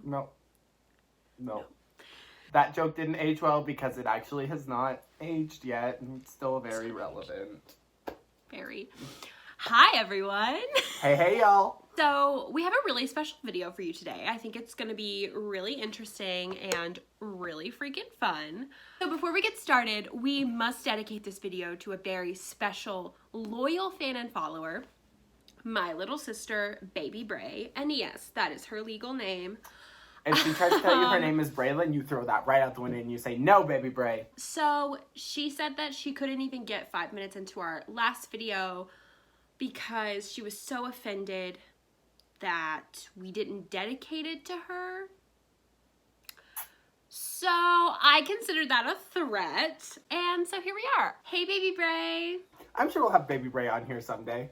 No. That joke didn't age well because it actually has not aged yet and it's still very relevant. Very. Hi, everyone. Hey, y'all. So we have a really special video for you today. I think it's going to be really interesting and really freaking fun. So before we get started, we must dedicate this video to a very special, loyal fan and follower, my little sister, Baby Bray. And yes, that is her legal name. If she tries to tell you her name is Braylon, you throw that right out the window and you say, no, Baby Bray. So she said that she couldn't even get 5 minutes into our last video because she was so offended that we didn't dedicate it to her. So I considered that a threat, and so here we are. Hey, Baby Bray. I'm sure we'll have Baby Bray on here someday.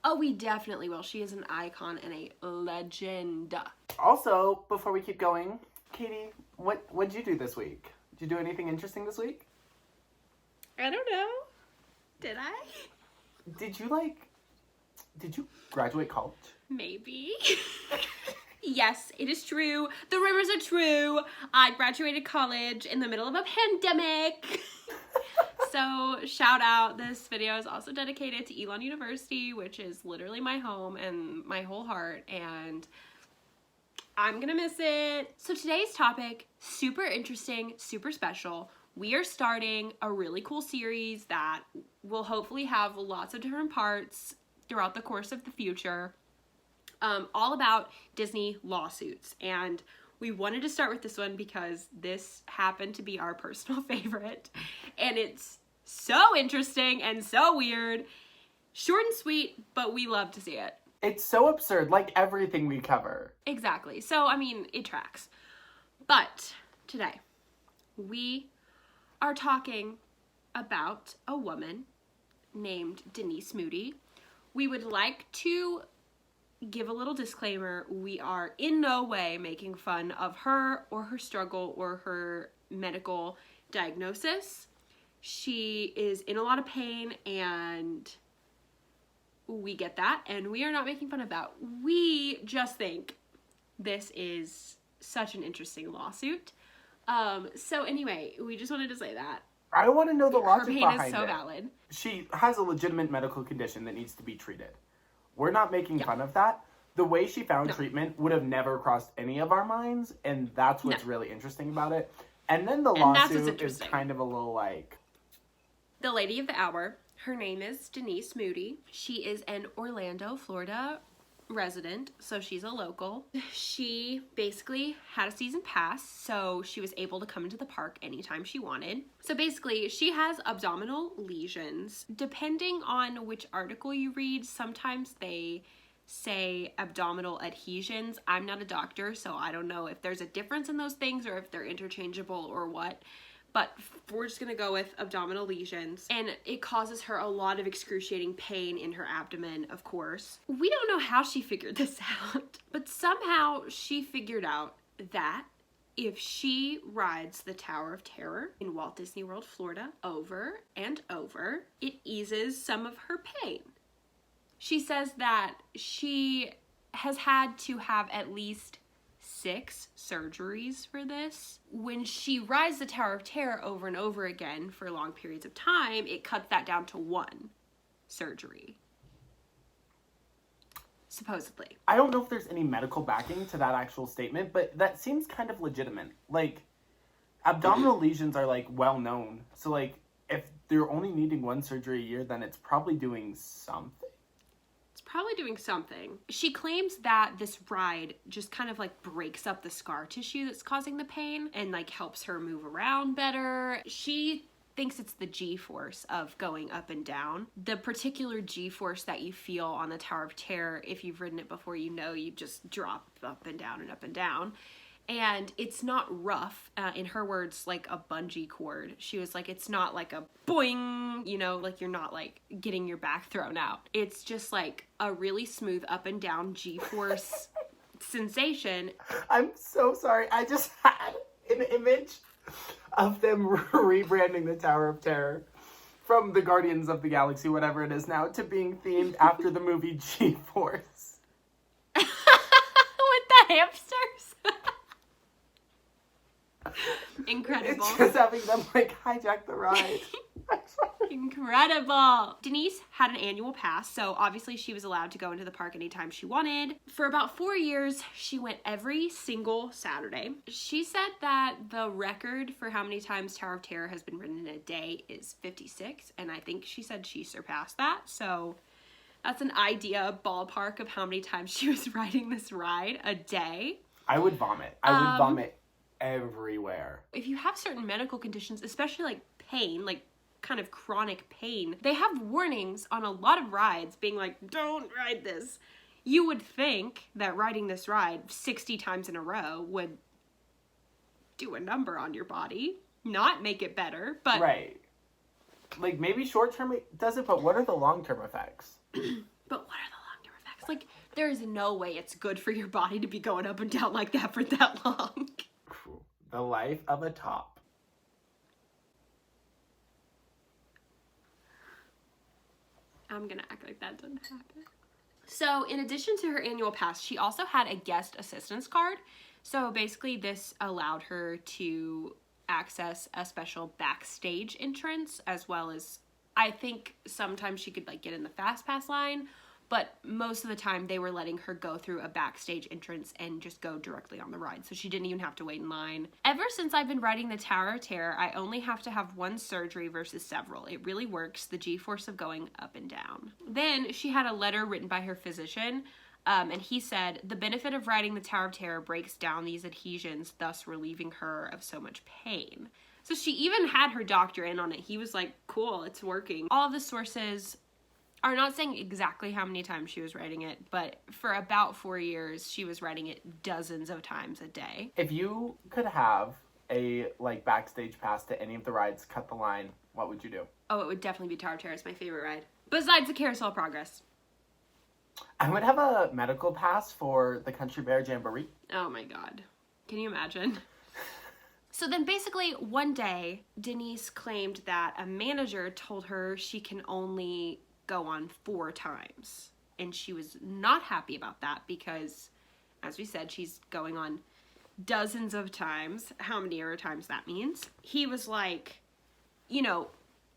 Oh, we definitely will. She is an icon and a legend. Also, before we keep going, Katie, what'd you do this week? Did you do anything interesting this week? I don't know. Did I? Did you graduate college? Maybe. Yes, it is true. The rumors are true. I graduated college in the middle of a pandemic. So, shout out. This video is also dedicated to Elon University, which is literally my home and my whole heart, and I'm gonna miss it. So today's topic, super interesting, super special. We are starting a really cool series that will hopefully have lots of different parts throughout the course of the future, all about Disney lawsuits. And we wanted to start with this one because this happened to be our personal favorite, and it's so interesting and so weird. Short and sweet, but we love to see it. It's so absurd, like everything we cover. Exactly. So, I mean, it tracks. But today, we are talking about a woman named Denise Mooty. We would like to give a little disclaimer. We are in no way making fun of her or her struggle or her medical diagnosis. She is in a lot of pain, and we get that, and we are not making fun of that. We just think this is such an interesting lawsuit. So anyway, we just wanted to say that. I want to know the logic her pain behind is so it. valid. She has a legitimate medical condition that needs to be treated. We're not making fun of that. The way she found treatment would have never crossed any of our minds, and that's what's really interesting about it. And then the lawsuit is kind of a little like... The lady of the hour, her name is Denise Mooty. She is an Orlando, Florida resident, so she's a local. She basically had a season pass, so she was able to come into the park anytime she wanted. So basically, she has abdominal lesions. Depending on which article you read, sometimes they say abdominal adhesions. I'm not a doctor, so I don't know if there's a difference in those things or if they're interchangeable or what. But we're just gonna go with abdominal lesions, and it causes her a lot of excruciating pain in her abdomen, of course. We don't know how she figured this out, but somehow she figured out that if she rides the Tower of Terror in Walt Disney World, Florida, over and over, it eases some of her pain. She says that she has had to have at least 6 surgeries for this. When she rides the Tower of Terror over and over again for long periods of time, it cuts that down to 1 surgery. Supposedly. I don't know if there's any medical backing to that actual statement, but that seems kind of legitimate. Like, abdominal lesions are, like, well known. So, like, if they're only needing 1 surgery a year, then it's probably doing something. Probably doing something. She claims that this ride just kind of like breaks up the scar tissue that's causing the pain and like helps her move around better. She thinks it's the G-force of going up and down. The particular G-force that you feel on the Tower of Terror, if you've ridden it before, you know you just drop up and down and up and down. And it's not rough, in her words, like a bungee cord. She was like, it's not like a boing, you know, like you're not like getting your back thrown out. It's just like a really smooth up and down G-force sensation. I'm so sorry. I just had an image of them rebranding the Tower of Terror from the Guardians of the Galaxy, whatever it is now, to being themed after the movie G-Force. With the hamsters? Incredible. It's just having them, like, hijack the ride. Incredible. Denise had an annual pass, so obviously she was allowed to go into the park anytime she wanted. For about 4 years, she went every single Saturday. She said that the record for how many times Tower of Terror has been ridden in a day is 56, and I think she said she surpassed that, so that's an idea, ballpark, of how many times she was riding this ride a day. I would vomit. I would vomit everywhere. If you have certain medical conditions, especially like pain, like kind of chronic pain, they have warnings on a lot of rides being like, don't ride this. You would think that riding this ride 60 times in a row would do a number on your body, not make it better, but... Right. Like, maybe short-term it does it, but what are the long-term effects? But what are the long-term effects? Like, there is no way it's good for your body to be going up and down like that for that long. The life of a top. I'm gonna act like that didn't happen. So in addition to her annual pass, she also had a guest assistance card. So basically this allowed her to access a special backstage entrance, as well as, I think sometimes she could like get in the fast pass line, but most of the time they were letting her go through a backstage entrance and just go directly on the ride. So she didn't even have to wait in line. Ever since I've been riding the Tower of Terror, I only have to have one surgery versus several. It really works, the G-force of going up and down. Then she had a letter written by her physician, and he said, the benefit of riding the Tower of Terror breaks down these adhesions, thus relieving her of so much pain. So she even had her doctor in on it. He was like, cool, it's working. All of the sources are not saying exactly how many times she was riding it, but for about 4 years, she was riding it dozens of times a day. If you could have a, like, backstage pass to any of the rides, cut the line, what would you do? Oh, it would definitely be Tower of Terror. It's my favorite ride. Besides the Carousel of Progress. I would have a medical pass for the Country Bear Jamboree. Oh my god. Can you imagine? So then basically one day, Denise claimed that a manager told her she can only go on 4 times. And she was not happy about that because, as we said, she's going on dozens of times. How many other times that means? He was like, you know,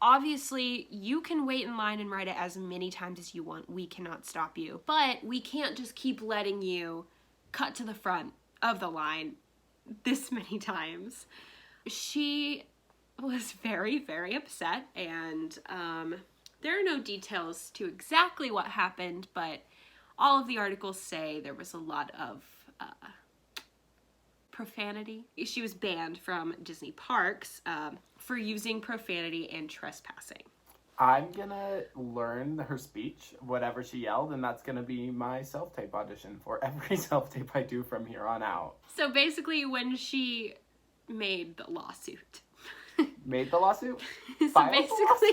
obviously you can wait in line and ride it as many times as you want. We cannot stop you. But we can't just keep letting you cut to the front of the line this many times. She was very, very upset, and there are no details to exactly what happened, but all of the articles say there was a lot of profanity. She was banned from Disney parks for using profanity and trespassing. I'm gonna learn her speech, whatever she yelled, and that's gonna be my self-tape audition for every self-tape I do from here on out. So basically when she made the lawsuit. Made the lawsuit? So basically,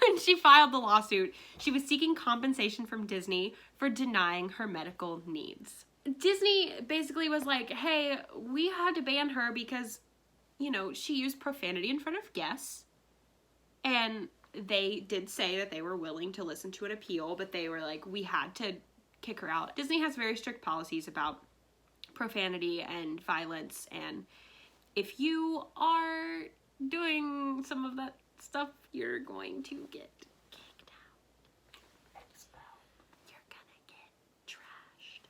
when she filed the lawsuit, she was seeking compensation from Disney for denying her medical needs. Disney basically was like, hey, we had to ban her because, you know, she used profanity in front of guests. And they did say that they were willing to listen to an appeal, but they were like, we had to kick her out. Disney has very strict policies about profanity and violence, and if you are doing some of that stuff, you're going to get kicked out. You're gonna get trashed.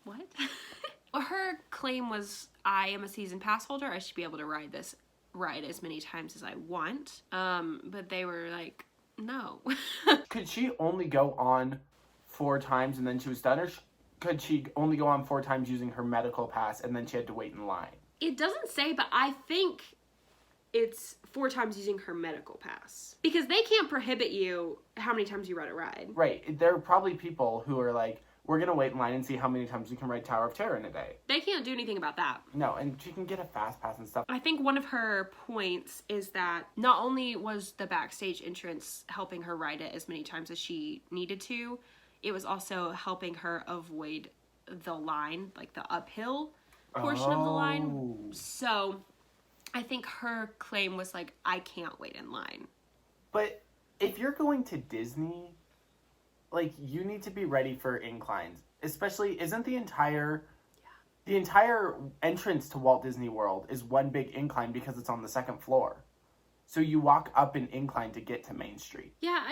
What? Her claim was, I am a season pass holder, I should be able to ride this ride as many times as I want. But they were like, no. Could she only go on 4 times and then she was done, or could she only go on 4 times using her medical pass and then she had to wait in line? It doesn't say, but I think it's 4 times using her medical pass. Because they can't prohibit you how many times you ride a ride. Right. There are probably people who are like, we're going to wait in line and see how many times we can ride Tower of Terror in a day. They can't do anything about that. No, and she can get a fast pass and stuff. I think one of her points is that not only was the backstage entrance helping her ride it as many times as she needed to, it was also helping her avoid the line, like the uphill portion of the line. So I think her claim was like, I can't wait in line. But if you're going to Disney, like, you need to be ready for inclines. Especially, isn't the entire The entire entrance to Walt Disney World is one big incline because it's on the second floor. So you walk up an incline to get to Main Street. Yeah,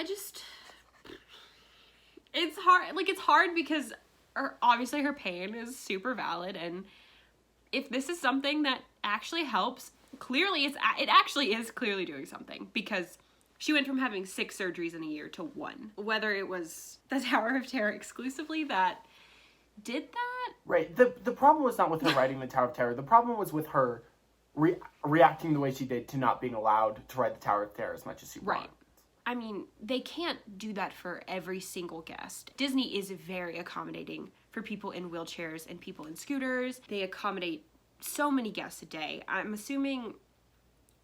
it's hard. Like, it's hard because obviously her pain is super valid, and if this is something that actually helps, clearly it actually is clearly doing something, because she went from having 6 surgeries in a year to 1. Whether it was the Tower of Terror exclusively that did that? Right. The problem was not with her riding the Tower of Terror. The problem was with her reacting the way she did to not being allowed to ride the Tower of Terror as much as she wanted. Right. I mean, they can't do that for every single guest. Disney is very accommodating for people in wheelchairs and people in scooters. They accommodate so many guests a day. I'm assuming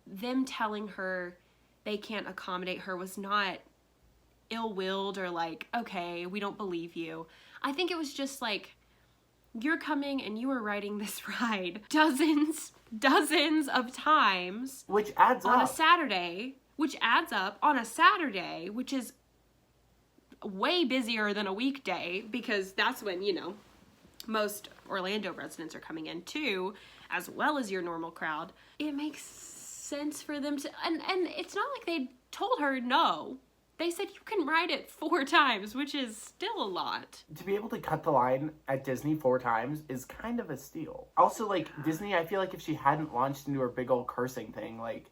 them telling her they can't accommodate her was not ill-willed or like, okay, we don't believe you. I think it was just like, you're coming and you are riding this ride dozens of times. Which adds up. On a Saturday, which adds up on a Saturday, which is way busier than a weekday, because that's when, you know, most Orlando residents are coming in too, as well as your normal crowd. It makes sense for them to, and it's not like they told her no. They said you can ride it 4 times, which is still a lot. To be able to cut the line at Disney 4 times is kind of a steal. Also, like, Disney, I feel like if she hadn't launched into her big old cursing thing, like,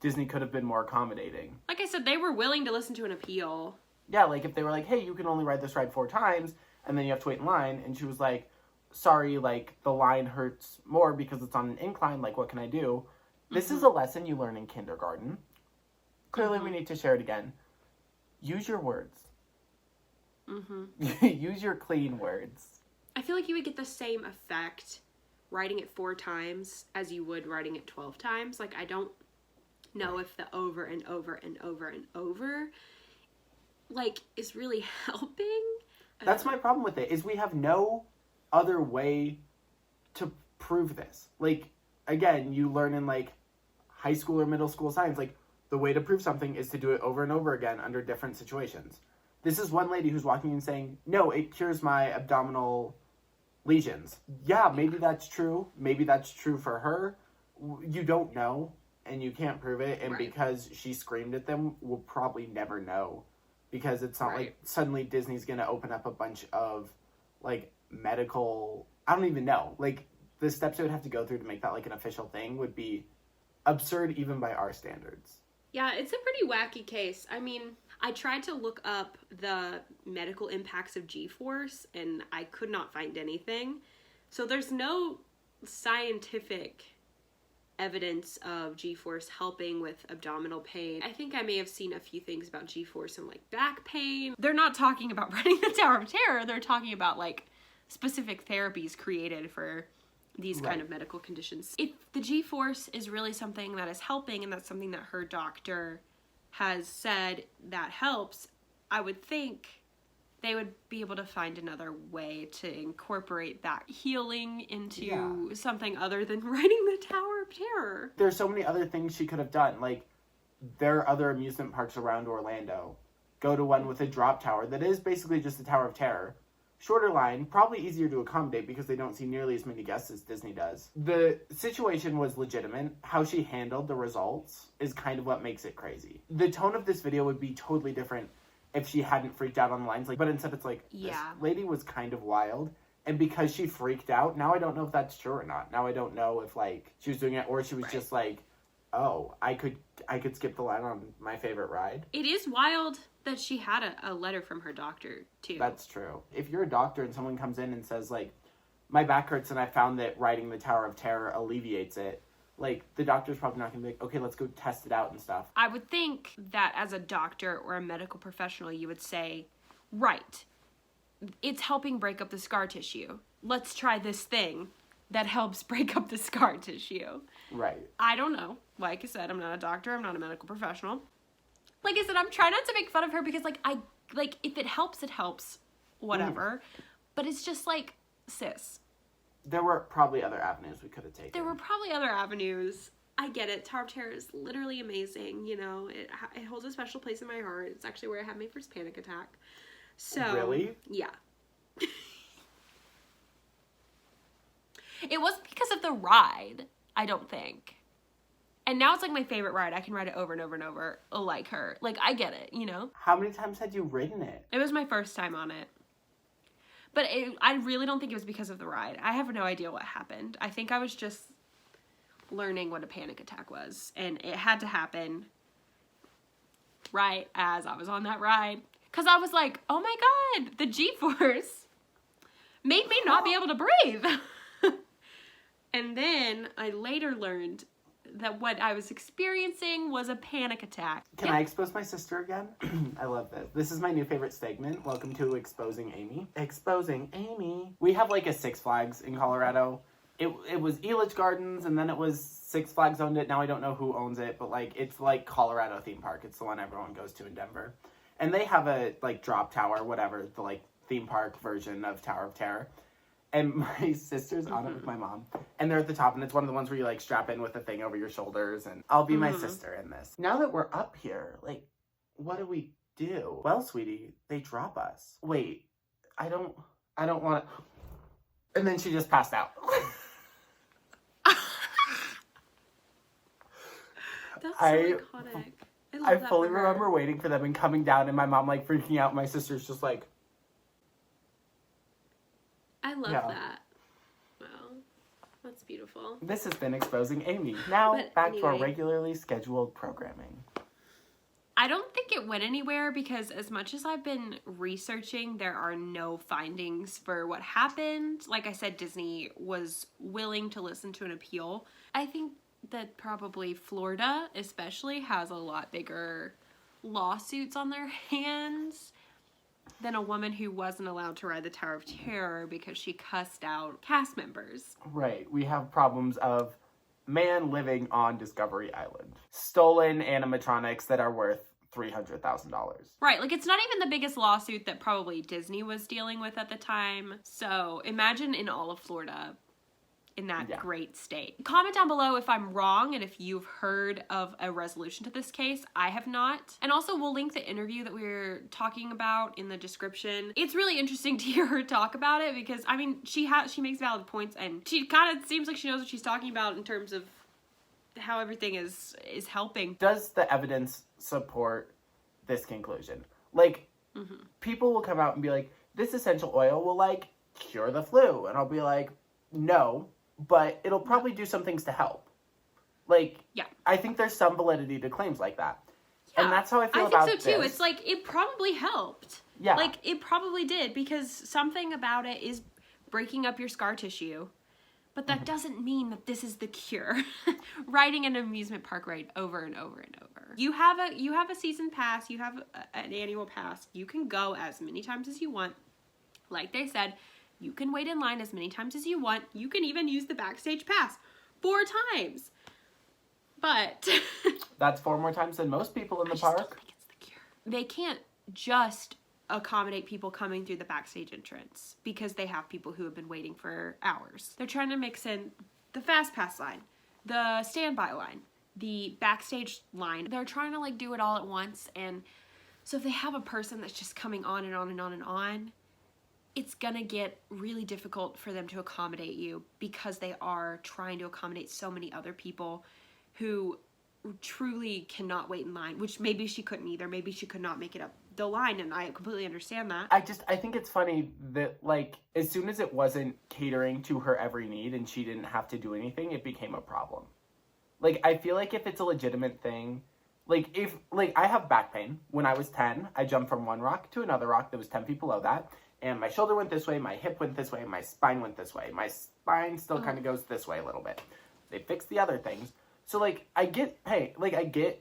Disney could have been more accommodating. Like I said, they were willing to listen to an appeal. Yeah, like, if they were like, hey, you can only ride this ride 4 times, and then you have to wait in line, and she was like, sorry, like, the line hurts more because it's on an incline, like, what can I do? This is a lesson you learn in kindergarten. Clearly, we need to share it again. Use your words. Use your clean words. I feel like you would get the same effect writing it 4 times as you would writing it 12 times. Like, I don't know if the over and over and over and over, like, is really helping. That's my problem with it, is we have no other way to prove this. Like, again, you learn in, like, high school or middle school science, like, the way to prove something is to do it over and over again under different situations. This is one lady who's walking in saying, no, it cures my abdominal lesions. Yeah, maybe that's true. Maybe that's true for her. You don't know, and you can't prove it. And because she screamed at them, we'll probably never know. Because it's not like suddenly Disney's going to open up a bunch of, like, medical... I don't even know. Like, the steps it would have to go through to make that, like, an official thing would be absurd even by our standards. Yeah, it's a pretty wacky case. I mean, I tried to look up the medical impacts of G-force, and I could not find anything. So there's no scientific evidence of G-force helping with abdominal pain. I think I may have seen a few things about G-force and, like, back pain. They're not talking about riding the Tower of Terror. They're talking about, like, specific therapies created for these kind of medical conditions. If the G-force is really something that is helping, and that's something that her doctor has said that helps, I would think they would be able to find another way to incorporate that healing into something other than riding the Tower of Terror. There's so many other things she could have done. Like, there are other amusement parks around Orlando. Go to one with a drop tower that is basically just the Tower of Terror. Shorter line, probably easier to accommodate because they don't see nearly as many guests as Disney does. The situation was legitimate. How she handled the results is kind of what makes it crazy. The tone of this video would be totally different if she hadn't freaked out on the lines. Like, but instead it's like, this lady was kind of wild. And because she freaked out, now I don't know if that's true or not. Now I don't know if, like, she was doing it or she was just like, oh, I could skip the line on my favorite ride. It is wild that she had a letter from her doctor, too. That's true. If you're a doctor and someone comes in and says, like, my back hurts and I found that riding the Tower of Terror alleviates it, like, the doctor's probably not going to be like, okay, let's go test it out and stuff. I would think that as a doctor or a medical professional, you would say, right, it's helping break up the scar tissue. Let's try this thing that helps break up the scar tissue. Right. I don't know. Like I said, I'm not a doctor. I'm not a medical professional. Like I said, I'm trying not to make fun of her because, like, if it helps, it helps. Whatever. But it's just like, sis. There were probably other avenues we could have taken. There were probably other avenues. I get it. Tower of Terror is literally amazing. You know, it holds a special place in my heart. It's actually where I had my first panic attack. So. Really? Yeah. It wasn't because of the ride, I don't think. And now it's like my favorite ride. I can ride it over and over and over like her. Like, I get it, you know? How many times had you ridden it? It was my first time on it. But I really don't think it was because of the ride. I have no idea what happened. I think I was just learning what a panic attack was. And it had to happen right as I was on that ride. Because I was like, oh my God, the G-force made me not be able to breathe. And then I later learned that what I was experiencing was a panic attack. Can I expose my sister again? I love this. This is my new favorite segment. Welcome to Exposing Amy. Exposing Amy. We have like a Six Flags in Colorado. It was Elitch Gardens, and then it was Six Flags owned it. Now I don't know who owns it, but like it's like Colorado theme park. It's the one everyone goes to in Denver. And they have a like drop tower, whatever, the like theme park version of Tower of Terror. And my sister's on it with my mom. And they're at the top, and it's one of the ones where you, like, strap in with a thing over your shoulders. And I'll be my sister in this. Now that we're up here, like, what do we do? Well, sweetie, they drop us. Wait, I don't want to... And then she just passed out. That's so iconic. I fully remember waiting for them and coming down, and my mom, like, freaking out. My sister's just like... I love that. Wow. That's beautiful. This has been Exposing Amy. Now, back to our regularly scheduled programming. I don't think it went anywhere because as much as I've been researching, there are no findings for what happened. Like I said, Disney was willing to listen to an appeal. I think that probably Florida especially has a lot bigger lawsuits on their hands than a woman who wasn't allowed to ride the Tower of Terror because she cussed out cast members. Right. We have problems of man living on Discovery Island. Stolen animatronics that are worth $300,000. Right. Like, it's not even the biggest lawsuit that probably Disney was dealing with at the time. So imagine in all of Florida, in that great state. Comment down below if I'm wrong and if you've heard of a resolution to this case. I have not. And also we'll link the interview that we were talking about in the description. It's really interesting to hear her talk about it because, I mean, she makes valid points and she kind of seems like she knows what she's talking about in terms of how everything is helping. Does the evidence support this conclusion? Like, people will come out and be like, this essential oil will, like, cure the flu. And I'll be like, no. But it'll probably do some things to help. Like, I think there's some validity to claims like that. Yeah, and that's how I feel about this. I think so, too. It's like, it probably helped. Yeah. Like, it probably did, because something about it is breaking up your scar tissue. But that doesn't mean that this is the cure. Riding an amusement park ride over and over and over. You have a season pass, you have an annual pass. You can go as many times as you want. Like they said, you can wait in line as many times as you want. You can even use the backstage pass 4 times. But that's 4 more times than most people in the park. I just don't think it's the cure. They can't just accommodate people coming through the backstage entrance because they have people who have been waiting for hours. They're trying to mix in the fast pass line, the standby line, the backstage line. They're trying to like do it all at once. And so if they have a person that's just coming on and on and on and on, it's gonna get really difficult for them to accommodate you because they are trying to accommodate so many other people who truly cannot wait in line, which maybe she couldn't either. Maybe she could not make it up the line, and I completely understand that. I think it's funny that, like, as soon as it wasn't catering to her every need and she didn't have to do anything, it became a problem. Like, I feel like if it's a legitimate thing, like, if, like, I have back pain. When I was 10, I jumped from one rock to another rock that was 10 feet below that, and my shoulder went this way, my hip went this way, my spine went this way. My spine still kind of goes this way a little bit. They fixed the other things. So, like, I get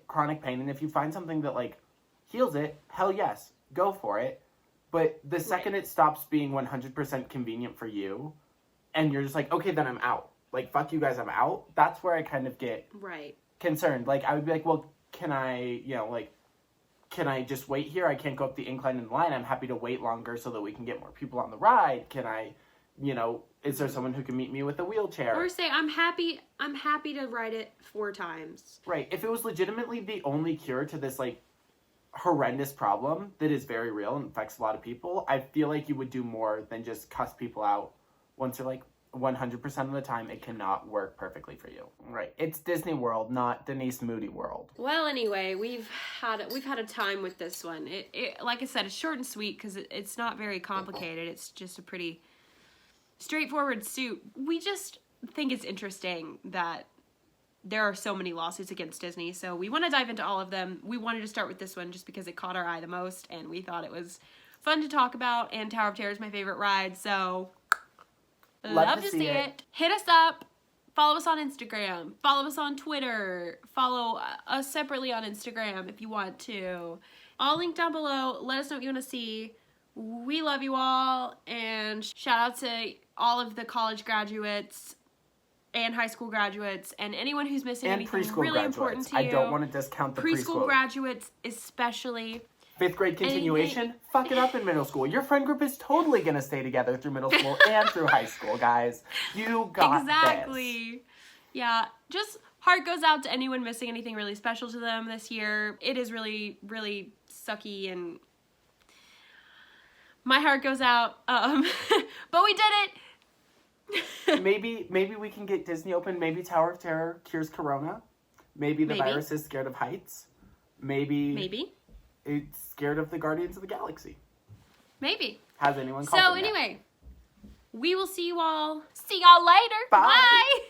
chronic pain, and if you find something that, like, heals it, hell yes, go for it. But the second it stops being 100% convenient for you, and you're just like, okay, then I'm out. Like, fuck you guys, I'm out. That's where I kind of get concerned. Like, I would be like, well, can I just wait here? I can't go up the incline in the line. I'm happy to wait longer so that we can get more people on the ride. Can I, is there someone who can meet me with a wheelchair? Or say, I'm happy to ride it 4 times. Right. If it was legitimately the only cure to this, like, horrendous problem that is very real and affects a lot of people, I feel like you would do more than just cuss people out once they're like, 100% of the time, it cannot work perfectly for you. Right. It's Disney World, not Denise Mooty World. Well, anyway, we've had a time with this one. It like I said, it's short and sweet because it's not very complicated. It's just a pretty straightforward suit. We just think it's interesting that there are so many lawsuits against Disney, so we want to dive into all of them. We wanted to start with this one just because it caught our eye the most, and we thought it was fun to talk about, and Tower of Terror is my favorite ride, so love to see it. Hit us up. Follow us on Instagram. Follow us on Twitter. Follow us separately on Instagram if you want to. All linked down below. Let us know what you want to see. We love you all, and shout out to all of the college graduates and high school graduates and anyone who's missing and anything preschool really graduates. important to you. I don't want to discount the preschool graduates especially. 5th grade continuation, fuck it up in middle school. Your friend group is totally going to stay together through middle school and through high school, guys. You got Exactly. Yeah, just heart goes out to anyone missing anything really special to them this year. It is really, really sucky, and my heart goes out. But we did it. Maybe we can get Disney open. Maybe Tower of Terror cures Corona. Maybe the virus is scared of heights. Maybe it's scared of the Guardians of the Galaxy. Maybe. Has anyone called So them yet? anyway, we will see you all. See y'all later. Bye. Bye.